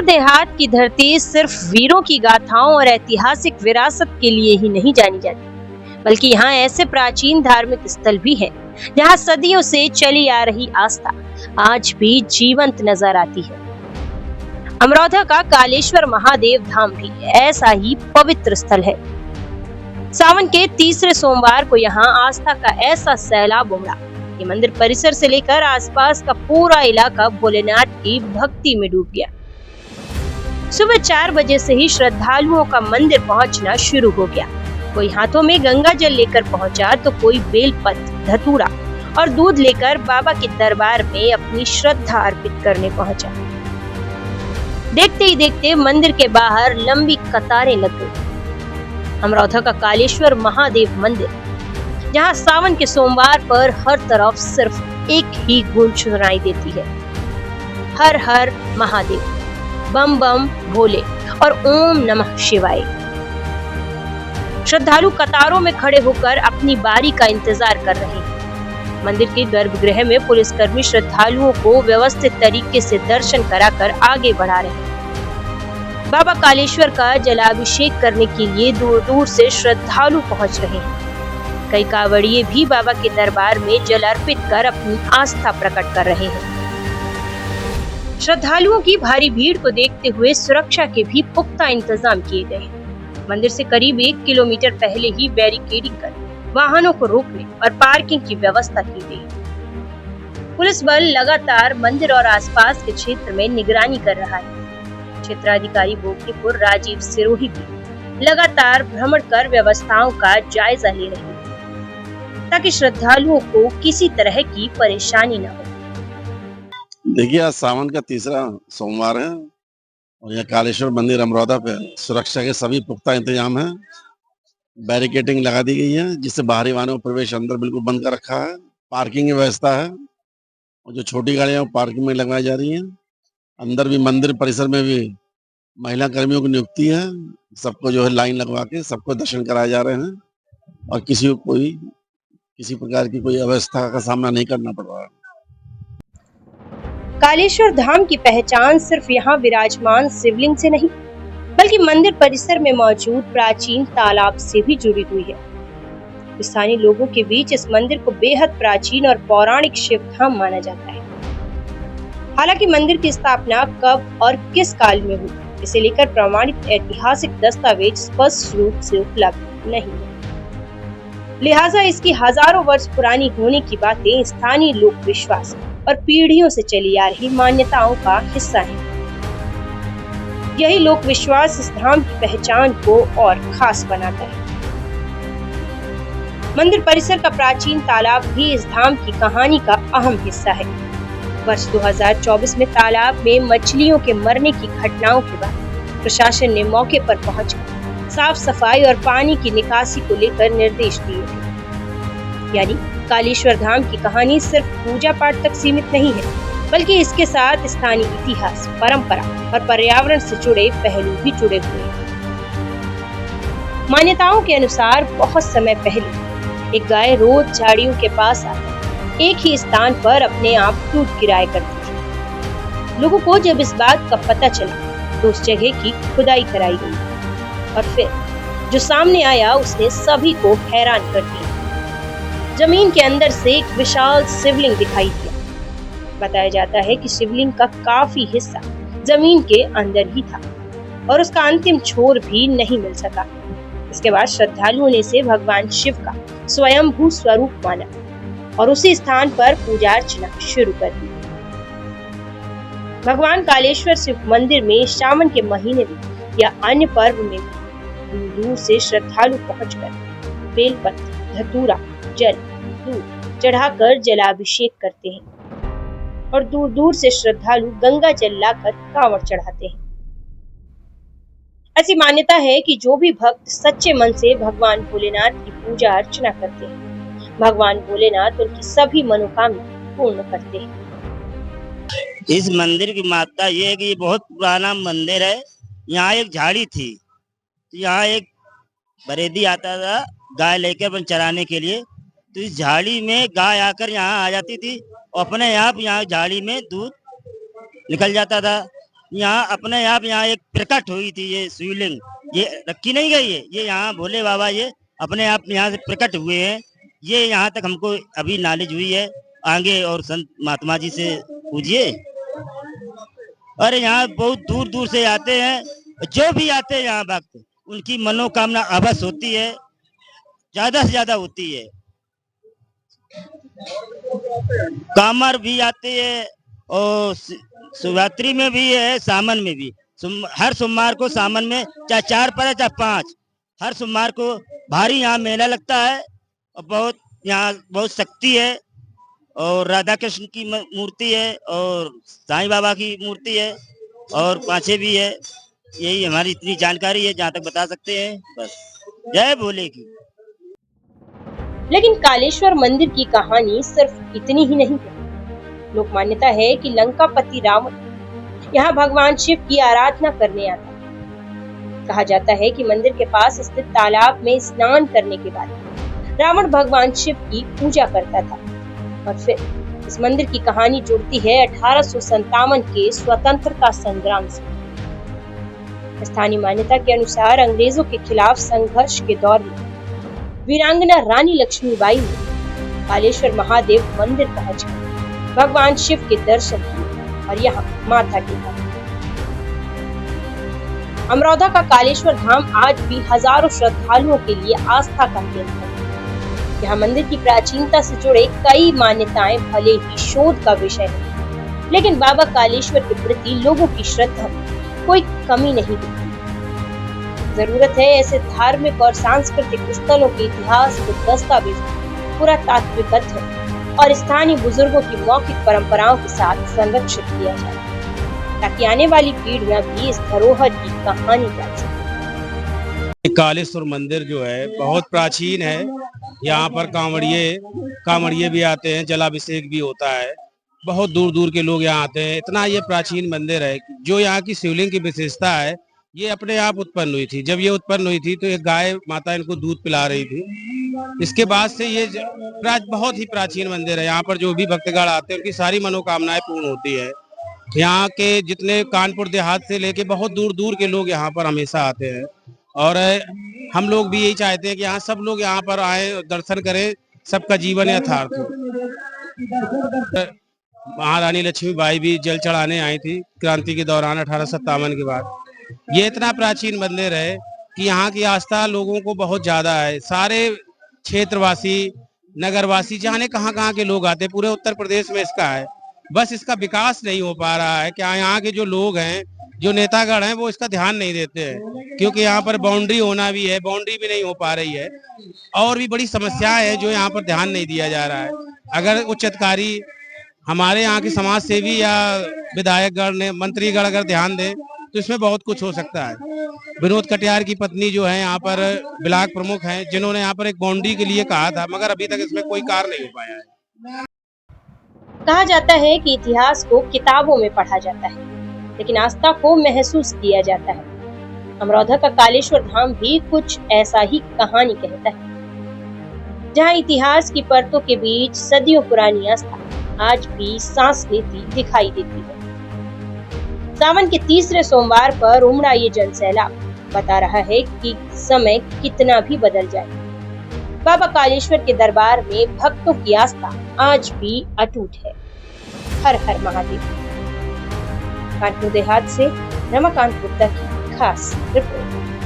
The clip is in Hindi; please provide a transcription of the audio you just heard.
देहात की धरती सिर्फ वीरों की गाथाओं और ऐतिहासिक विरासत के लिए ही नहीं जानी जाती, बल्कि यहाँ ऐसे प्राचीन धार्मिक स्थल भी हैं, जहाँ सदियों से चली आ रही आस्था आज भी जीवंत नजर आती है। अमरोधा का कालेश्वर महादेव धाम भी ऐसा ही पवित्र स्थल है। सावन के तीसरे सोमवार को यहाँ आस्था का ऐसा सैलाब उमड़ा कि मंदिर परिसर से लेकर आसपास का पूरा इलाका भोलेनाथ की भक्ति में डूब गया। सुबह 4 बजे से ही श्रद्धालुओं का मंदिर पहुंचना शुरू हो गया। कोई हाथों में गंगा जल लेकर पहुंचा तो कोई बेलपत्र, धतूरा और दूध लेकर बाबा के दरबार में अपनी श्रद्धा अर्पित करने पहुंचा। देखते ही देखते मंदिर के बाहर लंबी कतारें लग गई। अमरोधा का कालेश्वर महादेव मंदिर, जहां सावन के सोमवार पर हर तरफ सिर्फ एक ही गूंज सुनाई देती है, हर हर महादेव, बम बम भोले और ओम नमः शिवाय। श्रद्धालु कतारों में खड़े होकर अपनी बारी का इंतजार कर रहे हैं। मंदिर के गर्भगृह में पुलिसकर्मी श्रद्धालुओं को व्यवस्थित तरीके से दर्शन कराकर आगे बढ़ा रहे हैं। बाबा कालेश्वर का जलाभिषेक करने के लिए दूर दूर से श्रद्धालु पहुंच रहे हैं। कई कांवड़िए भी बाबा के दरबार में जल अर्पित कर अपनी आस्था प्रकट कर रहे हैं। श्रद्धालुओं की भारी भीड़ को देखते हुए सुरक्षा के भी पुख्ता इंतजाम किए गए हैं। मंदिर से करीब 1 किलोमीटर पहले ही बैरिकेडिंग कर वाहनों को रोकने और पार्किंग की व्यवस्था की गई। पुलिस बल लगातार मंदिर और आसपास के क्षेत्र में निगरानी कर रहा है। क्षेत्राधिकारी बोकीपुर राजीव सिरोही भी लगातार भ्रमण कर व्यवस्थाओं का जायजा ले रहे हैं, ताकि श्रद्धालुओं को किसी तरह की परेशानी न हो। देखिए, आज सावन का तीसरा सोमवार है और यह कालेश्वर मंदिर अमरोधा पे सुरक्षा के सभी पुख्ता इंतजाम हैं। बैरिकेडिंग लगा दी गई है, जिससे बाहरी वाहनों का प्रवेश अंदर बिल्कुल बंद कर रखा है। पार्किंग की व्यवस्था है और जो छोटी गाड़ियां पार्किंग में लगवाई जा रही हैं। अंदर भी मंदिर परिसर में भी महिला कर्मियों की नियुक्ति है। सबको जो है लाइन लगवा के सबको दर्शन कराए जा रहे हैं और किसी को किसी प्रकार की कोई अव्यवस्था का सामना नहीं करना पड़ रहा है। कालेश्वर धाम की पहचान सिर्फ यहाँ विराजमान शिवलिंग से नहीं, बल्कि मंदिर परिसर में मौजूद प्राचीन तालाब से भी जुड़ी हुई है। स्थानीय लोगों के बीच इस मंदिर को बेहद प्राचीन और पौराणिक शिव धाम माना जाता है। हालांकि मंदिर की स्थापना कब और किस काल में हुई, इसे लेकर प्रमाणित ऐतिहासिक दस्तावेज स्पष्ट रूप से उपलब्ध नहीं है। लिहाजा इसकी हजारों वर्ष पुरानी होने की बातें स्थानीय लोक विश्वास और पीढ़ियों से चली आ रही मान्यताओं का हिस्सा है। यही लोक विश्वास इस धाम की पहचान को और खास बनाता है। मंदिर परिसर का प्राचीन तालाब भी इस धाम की कहानी का अहम हिस्सा है। वर्ष 2024 में तालाब में मछलियों के मरने की घटनाओं के बाद प्रशासन ने मौके पर पहुंचकर साफ सफाई और पानी की निकासी को लेकर निर्देश दिए थे। यानी कालेश्वर धाम की कहानी सिर्फ पूजा पाठ तक सीमित नहीं है, बल्कि इसके साथ स्थानीय इतिहास, परंपरा और पर्यावरण से जुड़े पहलू भी जुड़े हुए हैं। मान्यताओं के अनुसार बहुत समय पहले एक गाय रोज झाड़ियों के पास आकर एक ही स्थान पर अपने आप दूध गिराया करती थी। लोगों को जब इस बात का पता चला तो उस जगह की खुदाई कराई गई और फिर जो सामने आया उसने सभी को हैरान कर दिया। जमीन के अंदर से एक विशाल शिवलिंग दिखाई दिया। बताया जाता है कि शिवलिंग का काफी हिस्सा जमीन के अंदर ही था और उसका अंतिम छोर भी नहीं मिल सका। इसके बाद श्रद्धालुओं ने इसे भगवान शिव का स्वयंभू स्वरूप माना और उसी स्थान पर पूजा अर्चना शुरू कर दी। भगवान कालेश्वर शिव मंदिर में सावन के महीने में या अन्य पर्व में दूर दूर से श्रद्धालु पहुंचकर बेलपत्र, धतूरा, जल, दूध चढ़ाकर जलाभिषेक करते हैं और दूर दूर से श्रद्धालु गंगा जल लाकर कांवड़ चढ़ाते हैं। ऐसी मान्यता है कि जो भी भक्त सच्चे मन से भगवान भोलेनाथ की पूजा अर्चना करते हैं, भगवान भोलेनाथ उनकी सभी मनोकामना पूर्ण करते हैं। इस मंदिर की मान्यता ये है कि ये बहुत पुराना मंदिर है। यहाँ एक झाड़ी थी, यहाँ एक बरेदी आता था गाय लेकर अपन चराने के लिए, तो इस झाड़ी में गाय आकर यहाँ आ जाती थी और अपने आप यहाँ झाड़ी में दूध निकल जाता था। यहाँ अपने आप यहाँ एक प्रकट हुई थी ये शिवलिंग, ये रखी नहीं गई है, ये यहाँ भोले बाबा ये अपने आप यहाँ से प्रकट हुए हैं। ये यहाँ तक हमको अभी नॉलेज हुई है, आगे और संत महात्मा जी से पूछिए। अरे यहाँ बहुत दूर दूर से आते हैं, जो भी आते हैं यहाँ भक्त उनकी मनोकामना अवश्य होती है, ज्यादा से ज्यादा होती है। कामर भी आते हैं और शिवरात्रि में भी है, सावन में भी। हर सोमवार को सावन में चाहे 4 पड़े चाहे 5, हर सोमवार को भारी यहाँ मेला लगता है और बहुत यहाँ बहुत शक्ति है और राधा कृष्ण की मूर्ति है और साईं बाबा की मूर्ति है और पांचे भी है। यही हमारी इतनी जानकारी है जहाँ तक बता सकते हैं, बस। जय भोले की। लेकिन कालेश्वर मंदिर की कहानी सिर्फ इतनी ही नहीं है। लोक मान्यता है कि लंकापति रावण यहाँ भगवान शिव की आराधना करने आता है। कहा जाता है कि मंदिर के पास स्थित तालाब में स्नान करने के बाद रावण भगवान शिव की पूजा करता था और फिर इस मंदिर की कहानी जुड़ती है 1857 के स्वतंत्रता संग्राम से। स्थानीय मान्यता के अनुसार अंग्रेजों के खिलाफ संघर्ष के दौरान वीरांगना रानी लक्ष्मीबाई ने कालेश्वर महादेव मंदिर पहुंचकर भगवान शिव के दर्शन किए और यहाँ माथा टेका। अमरोधा का कालेश्वर धाम आज भी हजारों श्रद्धालुओं के लिए आस्था का केंद्र है। यहाँ मंदिर की प्राचीनता से जुड़े कई मान्यताएं भले ही शोध का विषय है, लेकिन बाबा कालेश्वर के प्रति लोगों की श्रद्धा में कोई कमी नहीं दिखती। जरूरत है ऐसे धार्मिक और सांस्कृतिक स्थलों के इतिहास को दस्तावेज, पुरातात्विक तथ्य और स्थानीय बुजुर्गों की मौखिक परंपराओं के साथ संरक्षित किया जाए, ताकि आने वाली पीढ़ियां भी इस धरोहर की कहानी जान सकें। कालेश्वर मंदिर जो है बहुत प्राचीन है। यहाँ पर कांवड़िये भी आते हैं, जलाभिषेक भी होता है, बहुत दूर दूर के लोग यहाँ आते हैं। इतना ये प्राचीन मंदिर है। जो यहाँ की शिवलिंग की विशेषता है, ये अपने आप उत्पन्न हुई थी। जब ये उत्पन्न हुई थी तो एक गाय माता इनको दूध पिला रही थी। इसके बाद से ये बहुत ही प्राचीन मंदिर है। यहाँ पर जो भी भक्तगण आते हैं उनकी सारी मनोकामनाएं पूर्ण होती है। यहाँ के जितने कानपुर देहात से लेके बहुत दूर दूर के लोग यहाँ पर हमेशा आते हैं और हम लोग भी यही चाहते हैं कि यहाँ सब लोग यहाँ पर आए, दर्शन करें, सबका जीवन यथार्थ हो। महारानी लक्ष्मीबाई भी जल चढ़ाने आई थी क्रांति के दौरान 1857 के बाद। ये इतना प्राचीन मंदिर है कि यहाँ की आस्था लोगों को बहुत ज्यादा है। सारे क्षेत्रवासी, नगरवासी, जाने कहाँ कहाँ के लोग आते हैं। पूरे उत्तर प्रदेश में इसका है, बस इसका विकास नहीं हो पा रहा है। क्या यहाँ के जो लोग हैं, जो नेतागण हैं, वो इसका ध्यान नहीं देते हैं, क्योंकि यहाँ पर बाउंड्री होना भी है, बाउंड्री भी नहीं हो पा रही है और भी बड़ी समस्याएं हैं जो यहाँ पर ध्यान नहीं दिया जा रहा है। अगर उच्च अधिकारी, हमारे यहाँ के समाज सेवी या विधायकगण ने, मंत्रीगण अगर ध्यान दें तो इसमें बहुत कुछ हो सकता है। विनोद कटियार की पत्नी जो है यहाँ पर ब्लॉक प्रमुख हैं, जिन्होंने यहाँ पर एक बाउंड्री के लिए कहा था, मगर अभी तक इसमें कोई कार्य नहीं हो पाया है। कहा जाता है कि इतिहास को किताबों में पढ़ा जाता है, लेकिन आस्था को महसूस किया जाता है। अमरोधा का कालेश्वर धाम भी कुछ ऐसा ही कहानी कहता है, जहाँ इतिहास की परतों के बीच सदियों पुरानी आस्था आज भी सांस लेती दिखाई देती है। सावन के तीसरे सोमवार पर उमड़ा ये जनसैलाब बता रहा है कि समय कितना भी बदल जाए, बाबा कालेश्वर के दरबार में भक्तों की आस्था आज भी अटूट है। हर हर महादेव। कानपुर देहात से रमाकांत गुप्ता की खास रिपोर्ट।